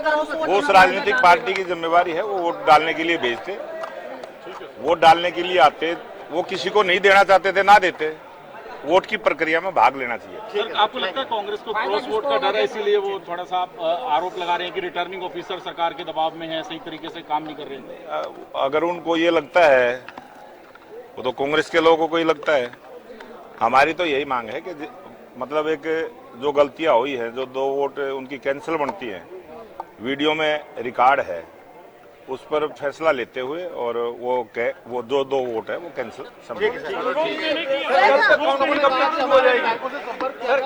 वो उस राजनीतिक पार्टी की जिम्मेवारी है, वो वोट डालने के लिए भेजते, वोट डालने के लिए आते, वो किसी को नहीं देना चाहते थे ना देते, वोट की प्रक्रिया में भाग लेना चाहिए। सर, आपको लगता है कांग्रेस को क्रॉस वोट का डर है, इसीलिए वो थोड़ा सा आरोप लगा रहे हैं कि रिटर्निंग ऑफिसर सरकार के दबाव में है, सही तरीके से काम नहीं कर रहे हैं? अगर उनको ये लगता है, वो तो कांग्रेस के लोगों को ही लगता है। हमारी तो यही मांग है कि मतलब एक जो गलतियां हुई हैं, जो 2 वोट उनकी कैंसिल बनती हैं, वीडियो में रिकॉर्ड है, उस पर फैसला लेते हुए और वो जो 2 वोट है वो कैंसिल समझे।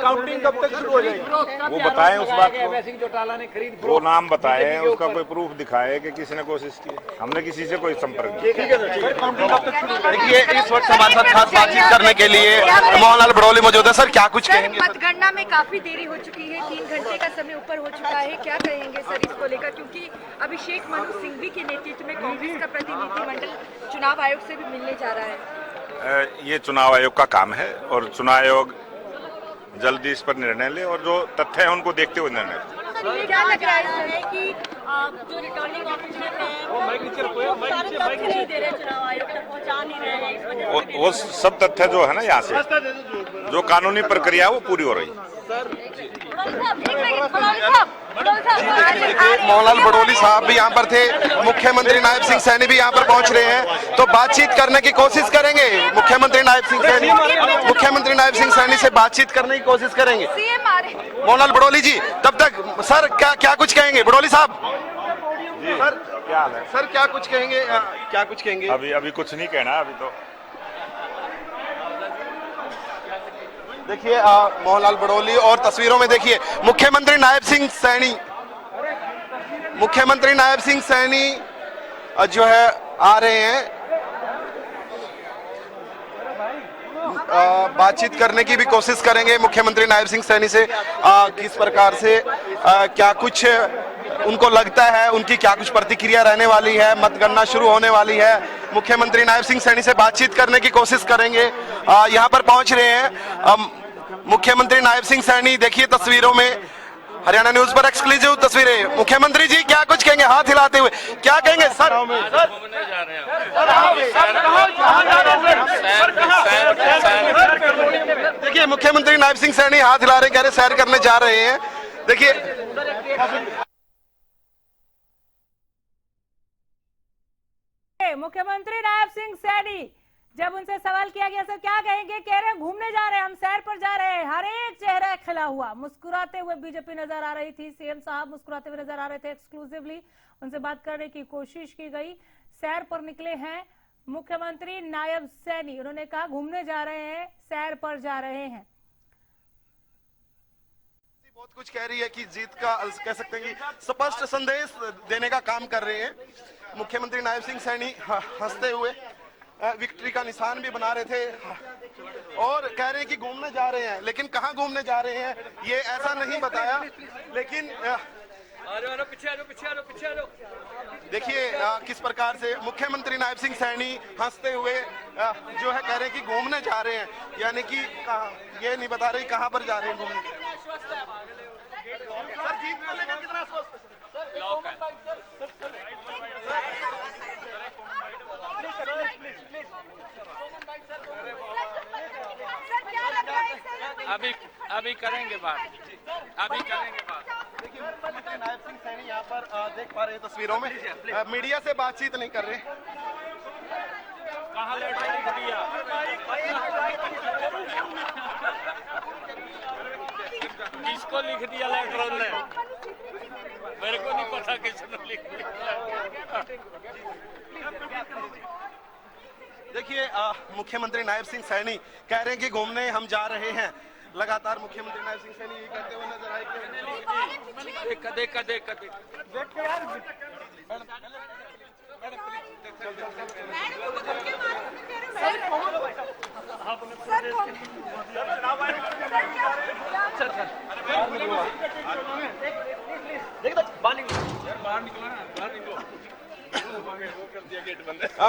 काउंटिंग कब तक शुरू हो जाएगी? वो बताएं उस बात को, वो नाम बताएं, उसका कोई प्रूफ दिखाए कि किसी ने कोशिश की। हमने किसी से कोई संपर्क नहीं। देखिए, इस वक्त हमारे साथ खास बातचीत करने के लिए मोहनलाल बड़ौली मौजूद है। सर, क्या कुछ कहेंगे? मतगणना में काफी देरी हो चुकी है, 3 घंटे का समय ऊपर हो चुका है, क्या कहेंगे सर इसको लेकर? क्योंकि अभिषेक मनु सिंघवी के नेतृत्व में कांग्रेस का प्रतिनिधिमंडल चुनाव आयोग से भी मिलने जा रहा है। ये चुनाव आयोग का काम है और चुनाव आयोग जल्दी इस पर निर्णय ले और जो तथ्य है उनको देखते हुए निर्णय ले। क्या लग रहा है कि जो रिटर्निंग ऑफिसर है वो सारे तथ्य नहीं दे रहे, चुनाव आयोग तक पहुंचा नहीं रहे हैं, इस वजह से वो सब तथ्य जो है ना, यहाँ से जो कानूनी प्रक्रिया है वो पूरी हो रही है। मोहनलाल बड़ौली साहब भी यहाँ पर थे, मुख्यमंत्री नायब सिंह सैनी भी यहाँ पर पहुँच रहे हैं, तो बातचीत करने की कोशिश करेंगे। मुख्यमंत्री नायब सिंह सैनी से बातचीत करने की कोशिश करेंगे मोहनलाल बड़ौली जी। तब तक सर क्या कुछ कहेंगे बड़ौली साहब? सर क्या हाल है? सर क्या कुछ कहेंगे? क्या कुछ कहेंगे? अभी कुछ नहीं कहना, अभी तो देखिए मोहनलाल बड़ौली और तस्वीरों में देखिए मुख्यमंत्री नायब सिंह सैनी जो है आ रहे हैं। बातचीत करने की भी कोशिश करेंगे मुख्यमंत्री नायब सिंह सैनी से, किस प्रकार से क्या कुछ उनको लगता है, उनकी क्या कुछ प्रतिक्रिया रहने वाली है। मतगणना शुरू होने वाली है, मुख्यमंत्री नायब सिंह सैनी से बातचीत करने की कोशिश करेंगे। यहाँ पर पहुंच रहे हैं मुख्यमंत्री नायब सिंह सैनी। देखिए तस्वीरों में, हरियाणा न्यूज पर एक्सक्लूसिव तस्वीरें। मुख्यमंत्री जी क्या कुछ कहेंगे हाथ हिलाते हुए? क्या कहेंगे सर? देखिए मुख्यमंत्री नायब सिंह सैनी हाथ हिला रहे, कह रहे सैर करने जा रहे हैं। देखिए मुख्यमंत्री नायब सिंह सैनी, जब उनसे सवाल किया गया सर क्या कहेंगे, कह रहे हैं घूमने जा रहे हैं, हम सैर पर जा रहे हैं। हर एक चेहरा खिला हुआ, मुस्कुराते हुए बीजेपी नजर आ रही थी। सीएम साहब मुस्कुराते हुए नजर आ रहे थे। एक्सक्लूसिवली उनसे बात करने की कोशिश की गई। सैर पर निकले हैं मुख्यमंत्री नायब सैनी, उन्होंने कहा घूमने जा रहे हैं, सैर पर जा रहे हैं। बहुत कुछ कह रही है कि जीत का कह सकते हैं कि स्पष्ट संदेश देने का काम कर रहे हैं। मुख्यमंत्री नायब सिंह सैनी हंसते हुए विक्ट्री का निशान भी बना रहे थे और कह रहे हैं कि घूमने जा रहे हैं, लेकिन कहां घूमने जा रहे हैं ये ऐसा नहीं बताया। लेकिन देखिए किस प्रकार से मुख्यमंत्री नायब सिंह सैनी हंसते हुए जो है कह रहे हैं कि घूमने जा रहे हैं, यानी कि ये नहीं बता रहे कहां पर जा रहे हैं घूमने। सर जीत को लेकर कितना स्वस्थ अभी करेंगे बात। देखिए मुख्यमंत्री नायब सिंह सैनी यहाँ पर देख पा रहे हैं तस्वीरों में, मीडिया से बातचीत नहीं कर रहे। कहाँ लेटर लिख दिया? किसको लिख दिया लेटर ने? मेरे को नहीं पता किसने लिख दिया। देखिए मुख्यमंत्री नायब सिंह सैनी कह रहे हैं कि घूमने हम जा रहे हैं। लगातार मुख्यमंत्री नायब सिंह सैनी ये कहते हुए नजर आए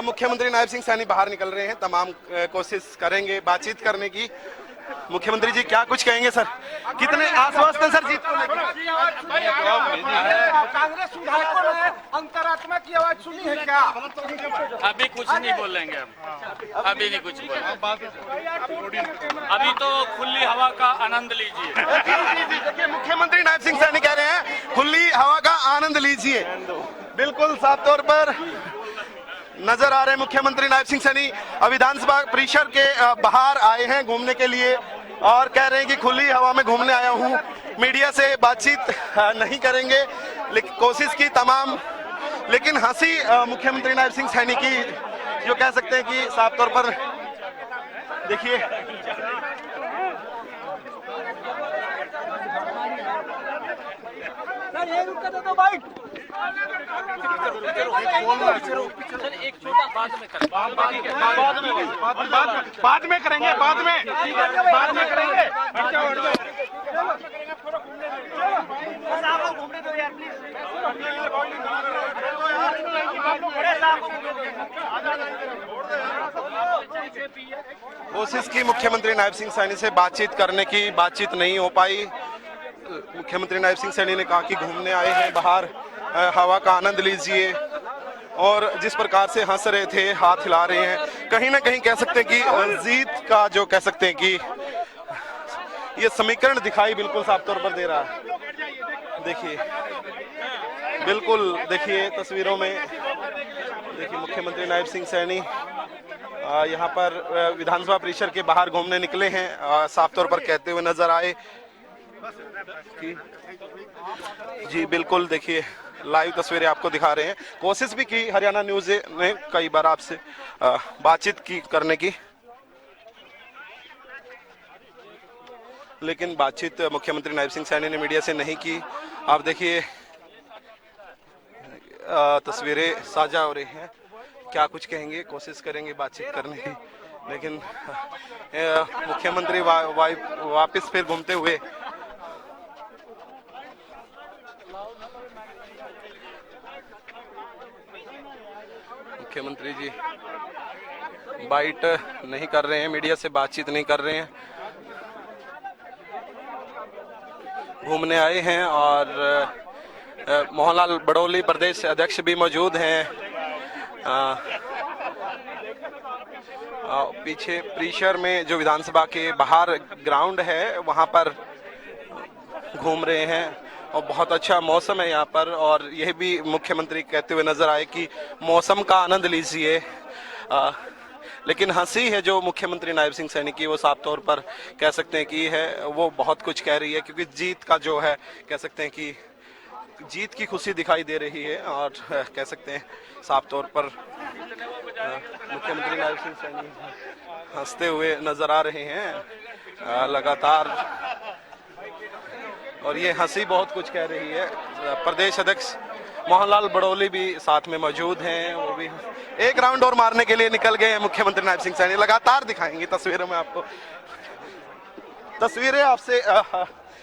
मुख्यमंत्री नायब सिंह सैनी बाहर निकल रहे हैं, तमाम कोशिश करेंगे बातचीत करने की। मुख्यमंत्री जी क्या कुछ कहेंगे सर? कितने आश्वस्त हैं सर जीत को लेकर? कांग्रेस विधायकों ने अंतरात्मा की आवाज सुनी है क्या? अभी कुछ नहीं बोलेंगे हम, अभी नहीं कुछ बोलेंगे। अभी तो खुली हवा का आनंद लीजिए। देखिए मुख्यमंत्री नायब सिंह सैनी कह रहे हैं खुली हवा का आनंद लीजिए। बिल्कुल साफ तौर पर नजर आ रहे हैं मुख्यमंत्री नायब सिंह सैनी विधानसभा परिसर के बाहर आए हैं घूमने के लिए और कह रहे हैं कि खुली हवा में घूमने आया हूं, मीडिया से बातचीत नहीं करेंगे। लेकिन कोशिश की तमाम, लेकिन हंसी मुख्यमंत्री नायब सिंह सैनी की जो कह सकते हैं कि साफ तौर पर देखिए एक छोटा बाद में करेंगे, बाद में करेंगे। कोशिश की मुख्यमंत्री नायब सिंह सैनी से बातचीत करने की, बातचीत नहीं हो पाई। मुख्यमंत्री नायब सिंह सैनी ने कहा कि घूमने आए हैं बाहर, हवा का आनंद लीजिए और जिस प्रकार से हंस रहे थे, हाथ हिला रहे हैं, कहीं ना कहीं कह सकते हैं कि जीत का जो कह सकते हैं कि ये समीकरण दिखाई बिल्कुल साफ तौर पर दे रहा है। देखिए बिल्कुल, देखिए तस्वीरों में देखिए मुख्यमंत्री नायब सिंह सैनी यहाँ पर विधानसभा परिसर के बाहर घूमने निकले हैं, साफ तौर पर कहते हुए नजर आए कि जी बिल्कुल। देखिए लाइव तस्वीरें आपको दिखा रहे हैं। कोशिश भी की हरियाणा न्यूज ने कई बार आपसे बातचीत की करने की, लेकिन बातचीत मुख्यमंत्री नायब सिंह सैनी ने मीडिया से नहीं की। आप देखिए तस्वीरें साझा हो रही हैं, क्या कुछ कहेंगे, कोशिश करेंगे बातचीत करने की, लेकिन मुख्यमंत्री वापस फिर घूमते हुए मुख्यमंत्री जी बाइट नहीं कर रहे हैं, मीडिया से बातचीत नहीं कर रहे हैं, घूमने आए हैं। और मोहनलाल बड़ौली प्रदेश अध्यक्ष भी मौजूद हैं। पीछे परिसर में जो विधानसभा के बाहर ग्राउंड है वहां पर घूम रहे हैं और बहुत अच्छा मौसम है यहाँ पर। और यह भी मुख्यमंत्री कहते हुए नजर आए कि मौसम का आनंद लीजिए। लेकिन हंसी है जो मुख्यमंत्री नायब सिंह सैनी की, वो साफ तौर पर कह सकते हैं कि है वो बहुत कुछ कह रही है, क्योंकि जीत का जो है कह सकते हैं कि जीत की खुशी दिखाई दे रही है। और कह सकते हैं साफ तौर पर मुख्यमंत्री नायब सिंह सैनी हंसते हुए नजर आ रहे हैं लगातार, और ये हंसी बहुत कुछ कह रही है। प्रदेश अध्यक्ष मोहनलाल बड़ौली भी साथ में मौजूद हैं, वो भी एक राउंड और मारने के लिए निकल गए हैं मुख्यमंत्री नायब सिंह सैनी। लगातार दिखाएंगे तस्वीरों में आपको, तस्वीरें आपसे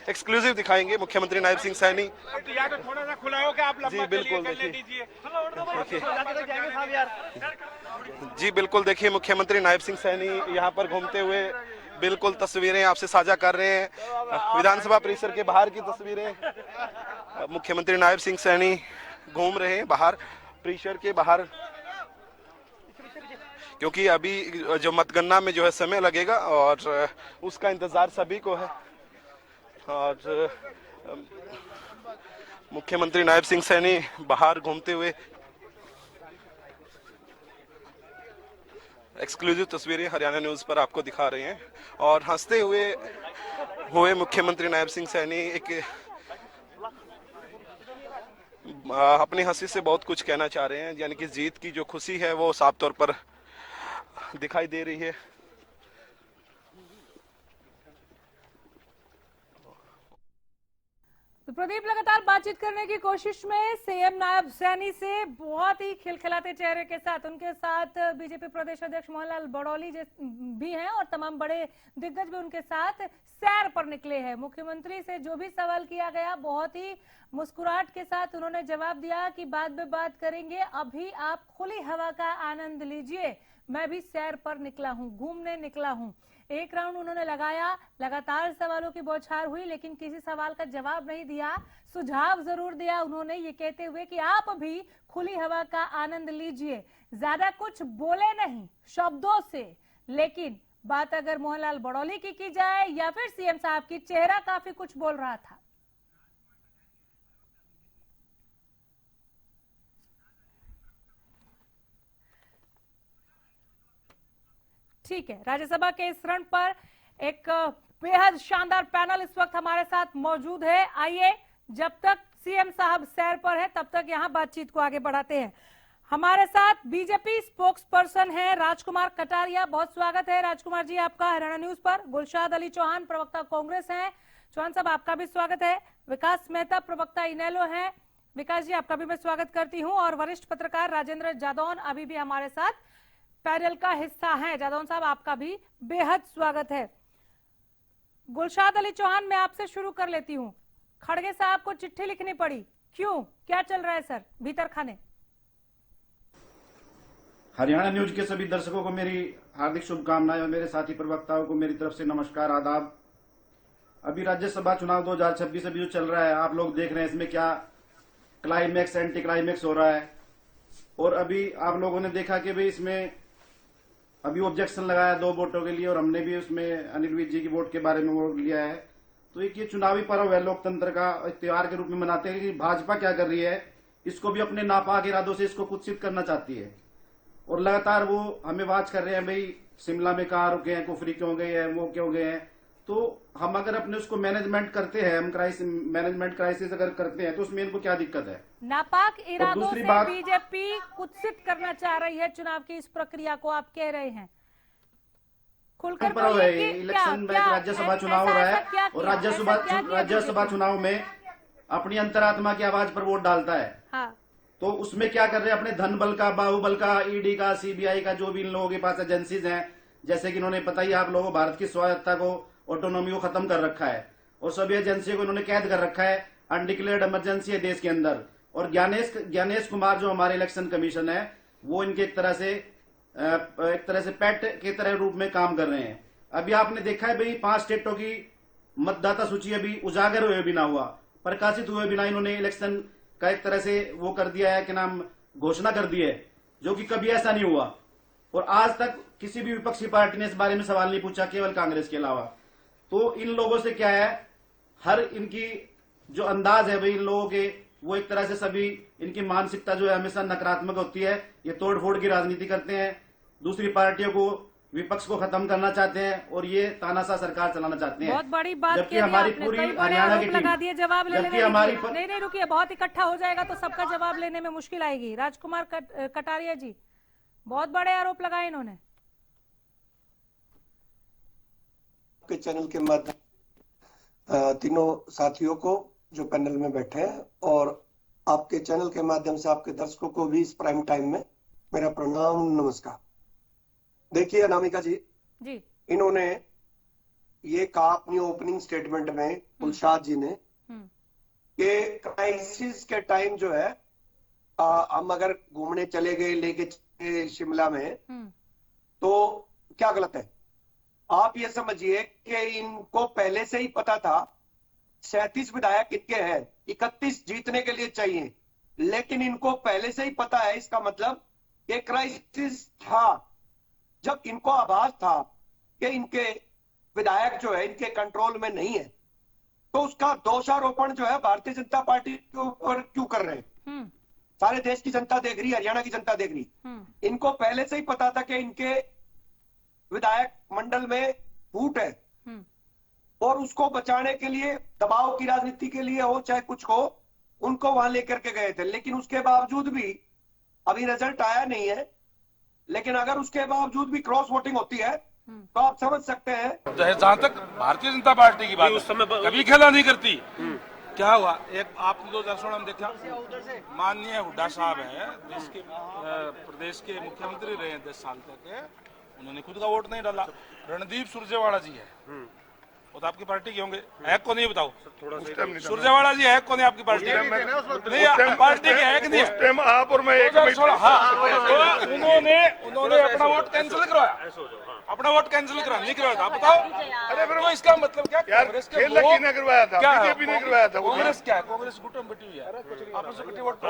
एक्सक्लूसिव दिखाएंगे मुख्यमंत्री नायब सिंह सैनी। थोड़ा सा खुला हो कि आप जी बिल्कुल, देखिए जी बिल्कुल, देखिए मुख्यमंत्री नायब सिंह सैनी यहाँ पर घूमते हुए बिल्कुल तस्वीरें आपसे साझा कर रहे हैं। विधानसभा परिसर के बाहर की तस्वीरें, मुख्यमंत्री नायब सिंह सैनी घूम रहे हैं बाहर परिसर के बाहर, क्योंकि अभी जो मतगणना में जो है समय लगेगा और उसका इंतजार सभी को है। और मुख्यमंत्री नायब सिंह सैनी बाहर घूमते हुए एक्सक्लूसिव तस्वीरें हरियाणा न्यूज पर आपको दिखा रहे हैं। और हंसते हुए मुख्यमंत्री नायब सिंह सैनी एक अपनी हंसी से बहुत कुछ कहना चाह रहे हैं, यानी कि जीत की जो खुशी है वो साफ तौर पर दिखाई दे रही है। तो प्रदीप लगातार बातचीत करने की कोशिश में सीएम नायब सैनी से बहुत ही खिलखिलाते चेहरे के साथ, उनके साथ बीजेपी प्रदेश अध्यक्ष मोहनलाल बड़ौली भी हैं और तमाम बड़े दिग्गज भी उनके साथ सैर पर निकले हैं। मुख्यमंत्री से जो भी सवाल किया गया बहुत ही मुस्कुराहट के साथ उन्होंने जवाब दिया कि बाद में बात करेंगे, अभी आप खुली हवा का आनंद लीजिए, मैं भी सैर पर निकला हूं, घूमने निकला हूं। एक राउंड उन्होंने लगाया, लगातार सवालों की बौछार हुई, लेकिन किसी सवाल का जवाब नहीं दिया। सुझाव जरूर दिया उन्होंने, ये कहते हुए कि आप भी खुली हवा का आनंद लीजिए। ज्यादा कुछ बोले नहीं शब्दों से, लेकिन बात अगर मोहनलाल बड़ौली की जाए या फिर सीएम साहब की, चेहरा काफी कुछ बोल रहा था। ठीक है, राज्यसभा के इस रण पर एक बेहद शानदार पैनल इस वक्त हमारे साथ मौजूद है। आइए, जब तक सीएम साहब सैर पर है तब तक यहां बातचीत को आगे बढ़ाते हैं। हमारे साथ बीजेपी स्पोक्स पर्सन है राजकुमार कटारिया। बहुत स्वागत है राजकुमार जी आपका हरियाणा न्यूज पर। गुलशाद अली चौहान प्रवक्ता कांग्रेस हैं। चौहान साहब आपका भी स्वागत है। विकास मेहता प्रवक्ता इनेलो हैं। विकास जी आपका भी मैं स्वागत करती हूं। और वरिष्ठ पत्रकार राजेंद्र जादौन अभी भी हमारे साथ पैनल का हिस्सा है। जादौन साहब आपका भी बेहद स्वागत है। गुलशाद अली चौहान, मैं आपसे शुरू कर लेती हूँ। खड़गे साहब को चिट्ठी लिखनी पड़ी, क्यों, क्या चल रहा है सर भीतर खाने? हरियाणा न्यूज के सभी दर्शकों को मेरी हार्दिक शुभकामनाएं और मेरे साथी प्रवक्ताओं को मेरी तरफ से नमस्कार, आदाब। अभी राज्यसभा चुनाव 2026 अभी जो चल रहा है, आप लोग देख रहे हैं इसमें क्या क्लाइमैक्स एंटी क्लाइमैक्स हो रहा है। और अभी आप लोगों ने देखा कि भाई इसमें अभी ऑब्जेक्शन लगाया 2 वोटों के लिए, और हमने भी उसमें अनिल विज जी की वोट के बारे में वोट लिया है। तो एक ये चुनावी पर्व है, लोकतंत्र का त्योहार के रूप में मनाते हैं। कि भाजपा क्या कर रही है, इसको भी अपने नापाक इरादों से इसको कुत्सित करना चाहती है। और लगातार वो हमें वाच कर रहे हैं, भाई शिमला में कहाँ रुके हैं, कुफरी क्यों गए हैं, वो क्यों गए हैं। तो हम अगर अपने उसको मैनेजमेंट करते हैं, हम मैनेजमेंट क्राइसिस अगर करते हैं, तो उसमें इनको क्या दिक्कत है? नापाक इरादों से बीजेपी कुत्सित करना चाह रही है चुनाव की इस प्रक्रिया को, आप कह रहे हैं। खुलकर बोलिए कि इलेक्शन में राज्यसभा चुनाव हो रहा है, और राज्यसभा चुनाव में अपनी अंतरात्मा की आवाज पर वोट डालता है। हाँ। तो उसमें क्या कर रहे हैं, अपने धन बल का, बाहुबल का, ईडी का, सीबीआई का, जो भी इन लोगों के पास एजेंसीज हैं, जैसे कि इन्होंने पता ही आप लोगों भारत की स्वायत्तता को, ऑटोनॉमी को खत्म कर रखा है, और सभी एजेंसियों को इन्होंने कैद कर रखा है। अनडिक्लेयर्ड इमरजेंसी है देश के अंदर। और ज्ञानेश कुमार जो हमारे इलेक्शन कमीशन है, वो इनके एक तरह से पेट के तरह रूप में काम कर रहे हैं। अभी आपने देखा है भाई 5 स्टेटों की मतदाता सूची अभी उजागर हुए बिना हुआ, प्रकाशित हुए बिना इन्होंने इलेक्शन का एक तरह से वो कर दिया है कि नाम घोषणा कर दी है, जो कि कभी ऐसा नहीं हुआ। और आज तक किसी भी विपक्षी पार्टी ने इस बारे में सवाल नहीं पूछा, केवल कांग्रेस के अलावा। तो इन लोगों से क्या है, हर इनकी जो अंदाज है भाई इन लोगों के, वो एक तरह से सभी इनकी मानसिकता जो है हमेशा नकारात्मक होती है। ये तोड़ फोड़ की राजनीति करते हैं, दूसरी पार्टियों को, विपक्ष को खत्म करना चाहते हैं, और ये तानाशाह सरकार चलाना चाहते हैं। बहुत बड़ी बात जबकि हमारी पूरी हरियाणा की लगा दिए जवाब लेने में। हमारी नहीं रुकिए, बहुत इकट्ठा हो जाएगा तो सबका जवाब लेने में मुश्किल आएगी। राजकुमार कटारिया जी, बहुत बड़े आरोप लगाए इन्होंने। के चैनल के माध्यम तीनों साथियों को जो पैनल में बैठे हैं, और आपके चैनल के माध्यम से आपके दर्शकों को भी इस प्राइम टाइम में मेरा प्रणाम, नमस्कार। देखिए अनामिका जी, इन्होंने ये कहा अपनी ओपनिंग स्टेटमेंट में, गुलशाद जी ने, कि क्राइसिस के टाइम जो है हम अगर घूमने चले गए लेके शिमला में, तो क्या गलत है? आप ये समझिए कि इनको पहले से ही पता था 37 विधायक इनके हैं, 31 जीतने के लिए चाहिए, लेकिन इनको पहले से ही पता है। इसका मतलब कि क्राइसिस था। जब इनको आभास था कि इनके विधायक जो है इनके कंट्रोल में नहीं है, तो उसका दोषारोपण जो है भारतीय जनता पार्टी के ऊपर क्यों कर रहे हैं? सारे देश की जनता देख रही, हरियाणा की जनता देख रही। इनको पहले से ही पता था कि इनके विधायक मंडल में फूट है, और उसको बचाने के लिए, दबाव की राजनीति के लिए हो चाहे कुछ हो, उनको वहां लेकर के गए थे। लेकिन उसके बावजूद भी अभी रिजल्ट आया नहीं है, लेकिन अगर उसके बावजूद भी क्रॉस वोटिंग होती है तो आप समझ सकते हैं। जहां तक भारतीय जनता पार्टी की बात, उस समय कभी खेला नहीं करती। क्या हुआ, एक आपने 2016 में देखा, माननीय हुड्डा साहब है, देश के प्रदेश के मुख्यमंत्री रहे हैं 10 साल तक, उन्होंने खुद का वोट नहीं डाला। रणदीप सुरजेवाला जी है, वो तो आपकी पार्टी के होंगे, है कौन नहीं बताओ? सुरजेवाला जी है कौन है आपकी पार्टी? नहीं, पार्टी के है कि नहीं है? आप और मैं एक हाँ, उन्होंने अपना वोट कैंसिल करवाया, अपना वोट कैंसिल करा नहीं करवाया था, आप बताओ। अरे फिर वो इसका मतलब क्या? कांग्रेस के लोग करवाया था, क्या बीजेपी ने करवाया था। कांग्रेस क्या है? कांग्रेस गुटम बटी हुई है, आपस में वोट